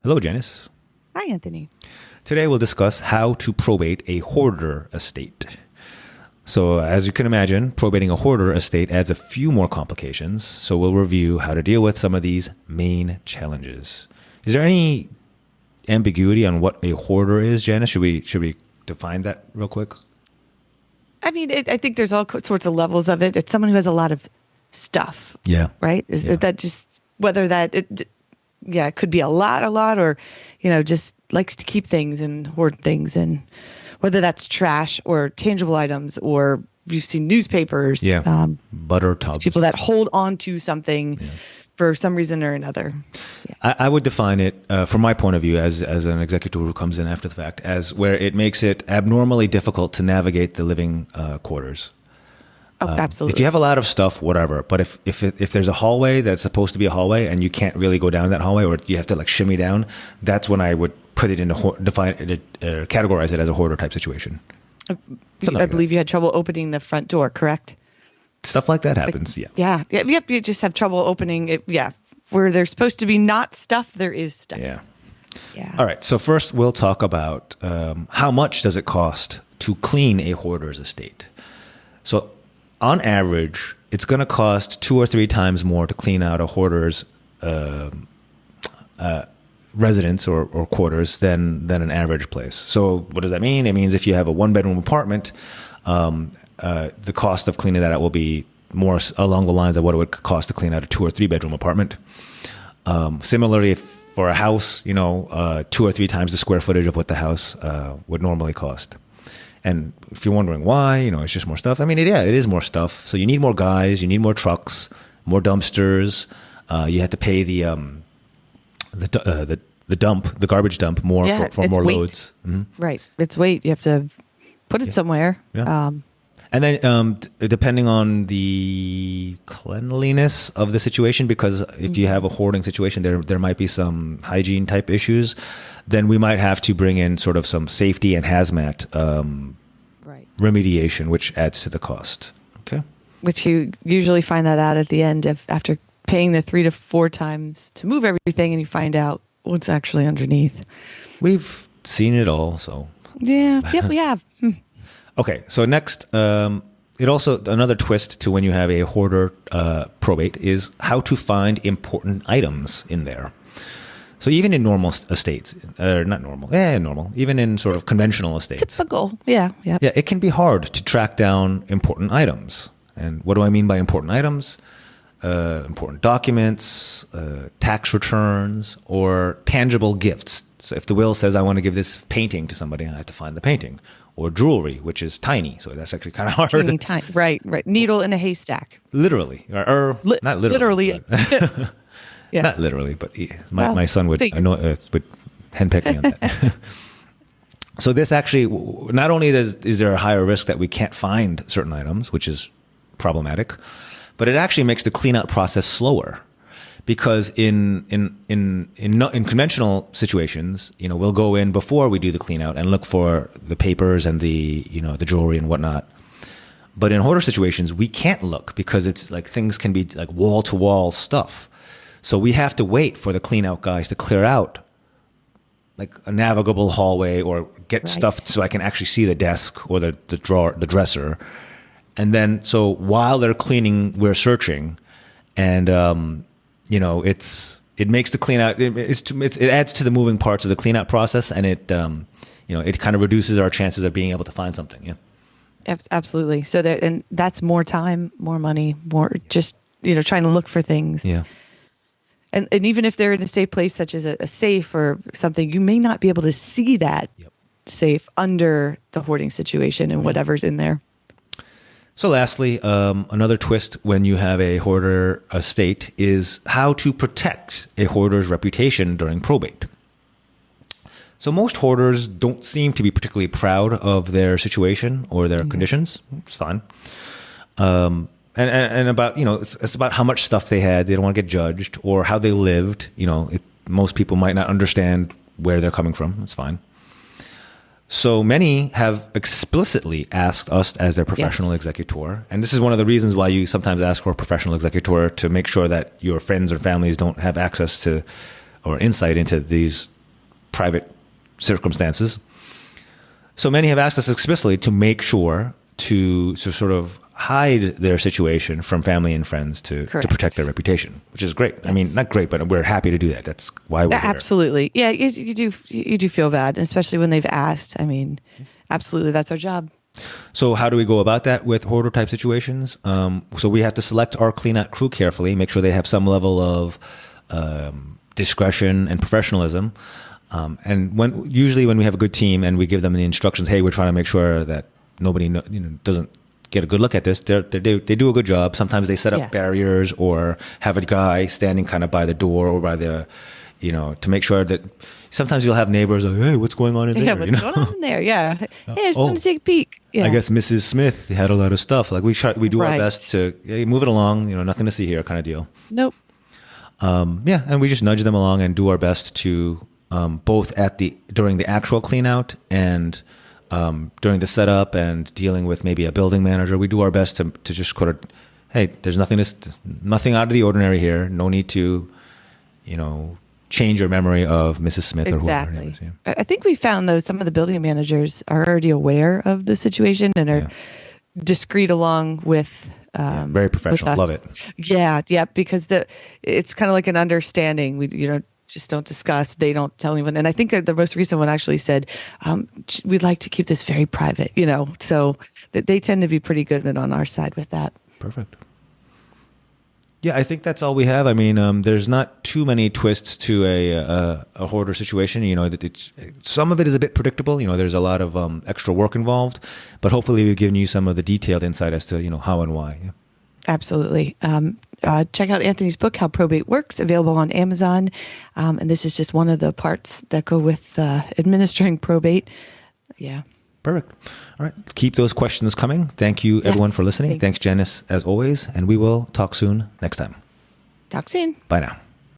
Hello, Janice. Hi, Anthony. Today we'll discuss how to probate a hoarder estate. So as you can imagine, probating a hoarder estate adds a few more complications. So we'll review how to deal with some of these main challenges. Is there any ambiguity on what a hoarder is, Janice? Should we define that real quick? I mean, I think there's all sorts of levels of it. It's someone who has a lot of stuff. Yeah. Right? Is that just whether that it could be a lot, or, just likes to keep things and hoard things, and whether that's trash or tangible items, or you've seen newspapers. Yeah. Butter tubs. People that hold on to something for some reason or another. Yeah. I would define it, from my point of view, as an executor who comes in after the fact, as where it makes it abnormally difficult to navigate the living quarters. Oh, absolutely. If you have a lot of stuff, whatever. But if there's a hallway that's supposed to be a hallway and you can't really go down that hallway, or you have to like shimmy down, that's when I would put it into categorize it as a hoarder type situation. I believe you had trouble opening the front door, correct? Stuff like that happens. Yeah. You just have trouble opening it. Yeah. Where there's supposed to be not stuff, there is stuff. Yeah. Yeah. All right. So first we'll talk about how much does it cost to clean a hoarder's estate. So on average, it's going to cost 2 or 3 times more to clean out a hoarder's residence or quarters than an average place. So what does that mean? It means if you have a 1-bedroom apartment, the cost of cleaning that out will be more along the lines of what it would cost to clean out a 2 or 3-bedroom apartment. Similarly, if for a house, 2 or 3 times the square footage of what the house would normally cost. And if you're wondering why, it's just more stuff. I mean, it is more stuff. So you need more guys, you need more trucks, more dumpsters. You have to pay the garbage dump more for more weight. loads. Mm-hmm. Right. It's weight. You have to put it somewhere. Yeah. And then depending on the cleanliness of the situation, because if you have a hoarding situation, there might be some hygiene type issues, then we might have to bring in sort of some safety and hazmat remediation, which adds to the cost. Okay. Which you usually find that out at the end after paying the 3 to 4 times to move everything, and you find out what's actually underneath. We've seen it all, so. Yeah. Yep, we have. Okay, so next, it also another twist to when you have a hoarder probate is how to find important items in there. So even in normal estates, normal, even in sort of conventional estates. Typical, yeah. Yeah, it can be hard to track down important items. And what do I mean by important items? Important documents, tax returns, or tangible gifts. So if the will says I want to give this painting to somebody, I have to find the painting. Or jewelry, which is tiny, so that's actually kind of hard. Tiny. Right. Needle in a haystack. Literally, or not literally. Yeah. Not literally, but my son would handpick me on that. So this actually, not only is there a higher risk that we can't find certain items, which is problematic, but it actually makes the cleanout process slower. Because in conventional situations, we'll go in before we do the clean out and look for the papers and the jewelry and whatnot. But in hoarder situations, we can't look because it's like things can be like wall to wall stuff. So we have to wait for the clean out guys to clear out like a navigable hallway or get stuff so I can actually see the desk or the drawer, the dresser. And then so while they're cleaning, we're searching, and it makes the clean out. It adds to the moving parts of the clean out process, and it kind of reduces our chances of being able to find something. Yeah, absolutely. So that's more time, more money, more just trying to look for things. Yeah, and even if they're in a safe place, such as a safe or something, you may not be able to see that safe under the hoarding situation and whatever's in there. So lastly, another twist when you have a hoarder estate is how to protect a hoarder's reputation during probate. So most hoarders don't seem to be particularly proud of their situation or their conditions. It's fine. And about, it's about how much stuff they had. They don't want to get judged, or how they lived. Most people might not understand where they're coming from. It's fine. So many have explicitly asked us as their professional executor. And this is one of the reasons why you sometimes ask for a professional executor, to make sure that your friends or families don't have access to or insight into these private circumstances. So many have asked us explicitly to make sure to sort of hide their situation from family and friends to protect their reputation, which is great. I mean, not great, but we're happy to do that. That's why we're here. Absolutely. Yeah, you do feel bad, especially when they've asked. I mean, absolutely, that's our job. So how do we go about that with hoarder type situations? So we have to select our clean out crew carefully, make sure they have some level of discretion and professionalism. And usually when we have a good team and we give them the instructions, hey, we're trying to make sure that nobody doesn't get a good look at this. They do a good job. Sometimes they set up barriers or have a guy standing kind of by the door or by the, to make sure that sometimes you'll have neighbors like, hey, what's going on in there? Yeah, what's going on in there? Yeah. Hey, I just want to take a peek. Yeah. I guess Mrs. Smith had a lot of stuff. Like we do our best to move it along, nothing to see here kind of deal. Nope. And we just nudge them along and do our best to both during the actual clean out and during the setup and dealing with maybe a building manager, we do our best to just sort of, hey, there's nothing out of the ordinary here. No need to, change your memory of Mrs. Smith or whoever. Exactly. I think we found though some of the building managers are already aware of the situation and are discreet along with. Very professional. Love it. Yeah, because it's kind of like an understanding. We just don't discuss. They don't tell anyone. And I think the most recent one actually said, we'd like to keep this very private, so they tend to be pretty good on our side with that. Perfect. Yeah, I think that's all we have. I mean, there's not too many twists to a hoarder situation. Some of it is a bit predictable. There's a lot of extra work involved, but hopefully we've given you some of the detailed insight as to, how and why. Yeah. Absolutely. Check out Anthony's book, How Probate Works, available on Amazon. And this is just one of the parts that go with administering probate. Yeah. Perfect. All right. Keep those questions coming. Thank you, everyone, for listening. Thanks, Janice, as always. And we will talk soon next time. Talk soon. Bye now.